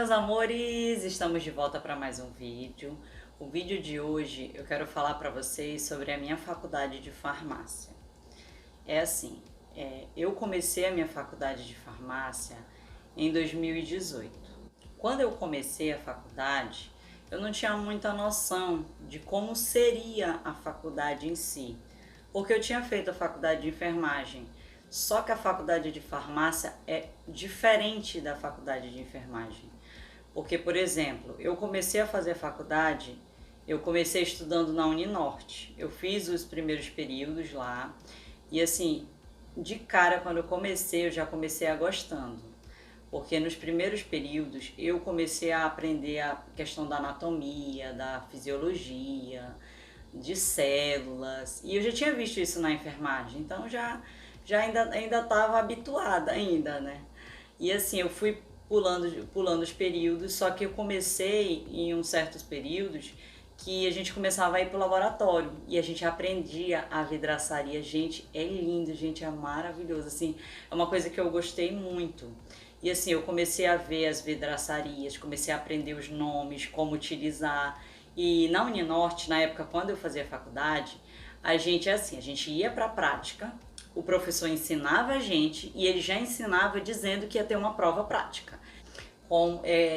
meus amores! Estamos de volta para mais um vídeo. O vídeo de hoje eu quero falar para vocês sobre a minha faculdade de farmácia. É assim, eu comecei a minha faculdade de farmácia em 2018. Quando eu comecei a faculdade, eu não tinha muita noção de como seria a faculdade em si, porque eu tinha feito a faculdade de enfermagem. Só que a faculdade de farmácia é diferente da faculdade de enfermagem. Porque, por exemplo, eu comecei a fazer a faculdade, eu comecei estudando na Uninorte. Eu fiz os primeiros períodos lá e assim, de cara quando eu já comecei a gostando. Porque nos primeiros períodos eu comecei a aprender a questão da anatomia, da fisiologia, de células. E eu já tinha visto isso na enfermagem, então já ainda estava habituada ainda, né? E assim, eu fui pulando os períodos, só que eu comecei em uns certos períodos que a gente começava a ir pro laboratório e a gente aprendia a vidraçaria. Gente, é lindo, gente, é maravilhoso, assim, é uma coisa que eu gostei muito. E assim, eu comecei a ver as vidraçarias, comecei a aprender os nomes, como utilizar. E na Uninorte, na época quando eu fazia faculdade, a gente ia para a prática, o professor ensinava a gente e ele já ensinava dizendo que ia ter uma prova prática.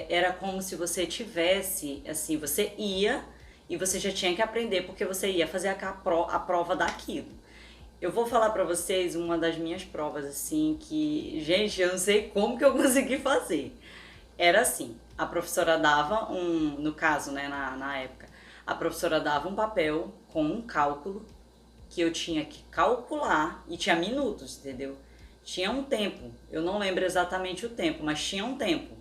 Era como se você tivesse, assim, você ia e você já tinha que aprender porque você ia fazer a prova daquilo. Eu vou falar pra vocês uma das minhas provas, assim, que, gente, eu não sei como que eu consegui fazer. Era assim, a professora dava no caso, né, na época, a professora dava um papel com um cálculo que eu tinha que calcular e tinha minutos, entendeu? Tinha um tempo, eu não lembro exatamente o tempo, mas tinha um tempo.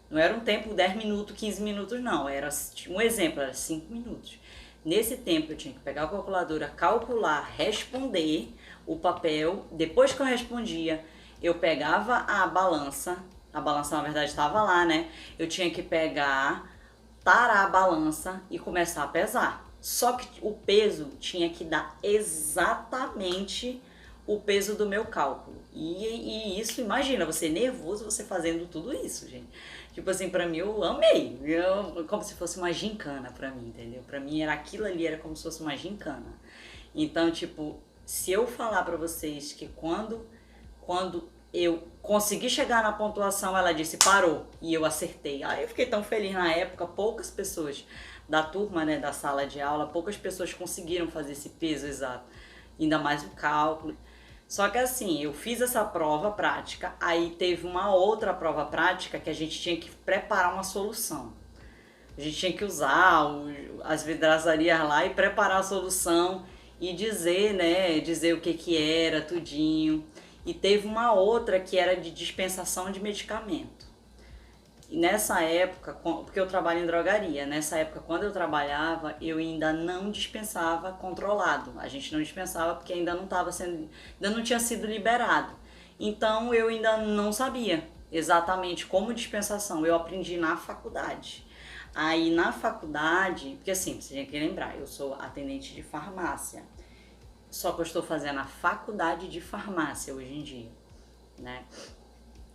Não era um tempo 10 minutos, 15 minutos, não. Era um exemplo, era 5 minutos. Nesse tempo eu tinha que pegar a calculadora, calcular, responder o papel. Depois que eu respondia, eu pegava a balança na verdade estava lá, né? Eu tinha que pegar, tarar a balança e começar a pesar. Só que o peso tinha que dar exatamente o peso do meu cálculo. E isso, imagina, você nervoso, você fazendo tudo isso, gente. Tipo assim, pra mim eu amei. Como se fosse uma gincana pra mim, entendeu? Pra mim era aquilo ali, era como se fosse uma gincana. Então, tipo, se eu falar pra vocês que quando eu consegui chegar na pontuação, ela disse parou e eu acertei. Aí eu fiquei tão feliz na época, poucas pessoas da turma, né, da sala de aula, poucas pessoas conseguiram fazer esse peso exato, ainda mais o cálculo. Só que assim, eu fiz essa prova prática, aí teve uma outra prova prática que a gente tinha que preparar uma solução. A gente tinha que usar as vidraçarias lá e preparar a solução e dizer, né, dizer o que que era, tudinho. E teve uma outra que era de dispensação de medicamento. E nessa época, porque eu trabalho em drogaria, nessa época quando eu trabalhava, eu ainda não dispensava controlado. A gente não dispensava porque ainda não estava sendo, ainda não tinha sido liberado. Então eu ainda não sabia exatamente como dispensação. Eu aprendi na faculdade. Aí na faculdade, porque assim, você tem que lembrar, eu sou atendente de farmácia. Só que eu estou fazendo a faculdade de farmácia hoje em dia, né?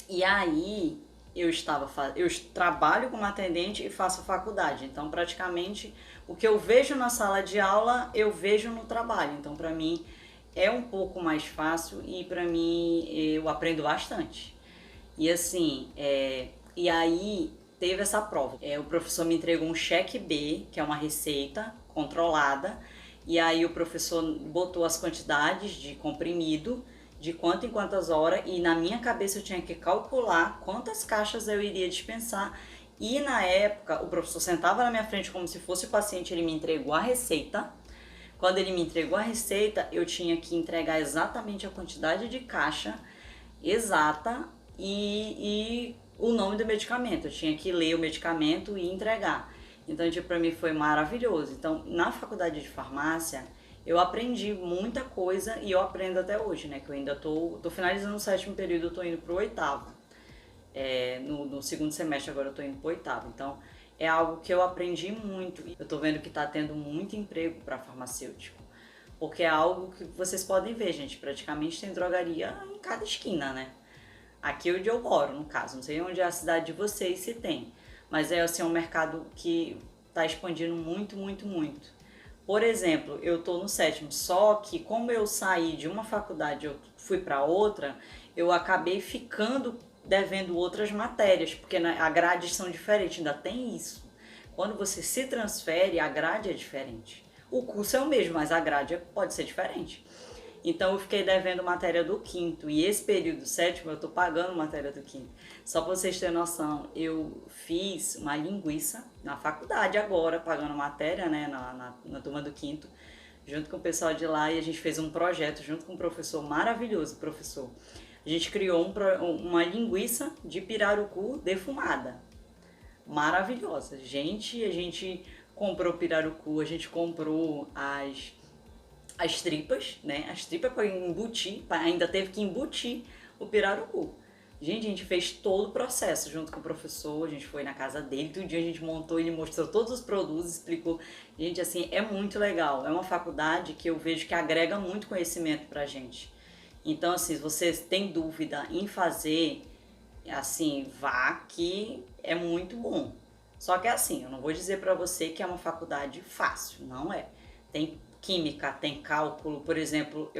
E aí eu trabalho como atendente e faço faculdade. Então, praticamente o que eu vejo na sala de aula, eu vejo no trabalho. Então, para mim é um pouco mais fácil e para mim eu aprendo bastante. E assim, e aí teve essa prova. O professor me entregou um cheque B, que é uma receita controlada, e aí o professor botou as quantidades de comprimido, de quanto em quantas horas, e na minha cabeça eu tinha que calcular quantas caixas eu iria dispensar. E na época o professor sentava na minha frente como se fosse o paciente, ele me entregou a receita. Quando ele me entregou a receita, eu tinha que entregar exatamente a quantidade de caixa exata e o nome do medicamento. Eu tinha que ler o medicamento e entregar. Então, tipo, pra mim foi maravilhoso. Então, na faculdade de farmácia, eu aprendi muita coisa e eu aprendo até hoje, né? Que eu ainda tô finalizando o 7º período, eu tô indo pro 8º. No 2º semestre agora eu tô indo pro 8º. Então, é algo que eu aprendi muito. Eu tô vendo que tá tendo muito emprego para farmacêutico. Porque é algo que vocês podem ver, gente. Praticamente tem drogaria em cada esquina, né? Aqui é onde eu moro, no caso. Não sei onde é a cidade de vocês, se tem. mas é assim, um mercado que está expandindo muito, muito, muito. Por exemplo, eu estou no sétimo, só que como eu saí de uma faculdade, eu fui para outra, eu acabei ficando devendo outras matérias, porque a grades são diferentes, ainda tem isso. Quando você se transfere, a grade é diferente. O curso é o mesmo, mas a grade pode ser diferente. Então eu fiquei devendo matéria do quinto e esse período sétimo eu tô pagando matéria do quinto. Só pra vocês terem noção, eu fiz uma linguiça na faculdade agora, pagando matéria, né, na turma do quinto, junto com o pessoal de lá, e a gente fez um projeto junto com um professor maravilhoso, professor. A gente criou uma linguiça de pirarucu defumada. Maravilhosa. Gente, a gente comprou pirarucu, a gente comprou as tripas, né? As tripas para embutir, ainda teve que embutir o pirarucu. Gente, a gente fez todo o processo junto com o professor, a gente foi na casa dele, todo dia a gente montou, ele mostrou todos os produtos, explicou. Gente, assim, é muito legal. É uma faculdade que eu vejo que agrega muito conhecimento pra gente. Então, assim, se você tem dúvida em fazer, assim, vá que é muito bom. Só que assim, eu não vou dizer pra você que é uma faculdade fácil, não é. Tem química, tem cálculo, por exemplo,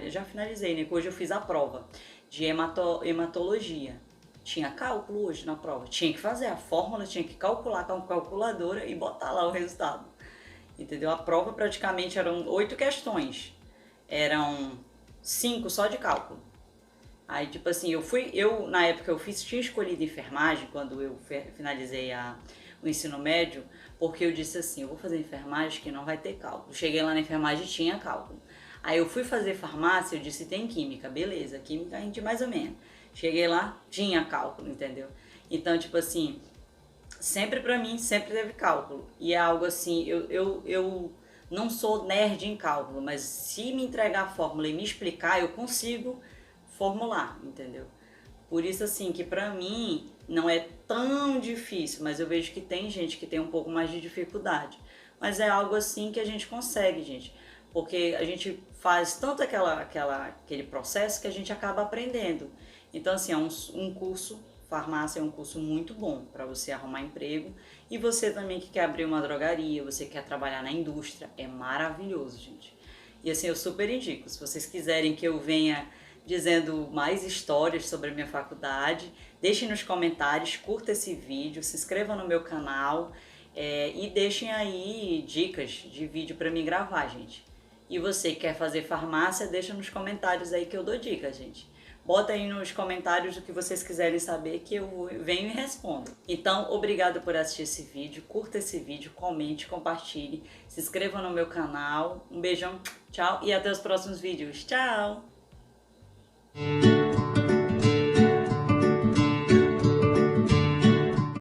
já finalizei, né? Hoje eu fiz a prova de hematologia. Tinha cálculo hoje na prova, tinha que fazer a fórmula, tinha que calcular com a calculadora e botar lá o resultado. Entendeu? A prova praticamente eram 8 questões, eram 5 só de cálculo. Aí, tipo assim, na época eu tinha escolhido enfermagem quando eu finalizei o ensino médio, porque eu disse assim, eu vou fazer enfermagem que não vai ter cálculo. Cheguei lá na enfermagem e tinha cálculo. Aí eu fui fazer farmácia, eu disse, tem química, beleza, química a gente mais ou menos. Cheguei lá, tinha cálculo, entendeu? Então, tipo assim, sempre pra mim, sempre teve cálculo. E é algo assim, eu não sou nerd em cálculo, mas se me entregar a fórmula e me explicar, eu consigo formular, entendeu? Por isso assim que pra mim não é tão difícil, mas eu vejo que tem gente que tem um pouco mais de dificuldade. Mas é algo assim que a gente consegue, gente, porque a gente faz tanto aquele processo que a gente acaba aprendendo. Então assim, é um curso, farmácia é um curso muito bom para você arrumar emprego, e você também que quer abrir uma drogaria, você quer trabalhar na indústria, é maravilhoso, gente. E assim, eu super indico, se vocês quiserem que eu venha dizendo mais histórias sobre a minha faculdade, deixem nos comentários, curta esse vídeo, se inscreva no meu canal e deixem aí dicas de vídeo para mim gravar, gente. E você que quer fazer farmácia, deixa nos comentários aí que eu dou dicas, gente. Bota aí nos comentários o que vocês quiserem saber que eu venho e respondo. Então, obrigado por assistir esse vídeo, curta esse vídeo, comente, compartilhe, se inscreva no meu canal. Um beijão, tchau e até os próximos vídeos. Tchau!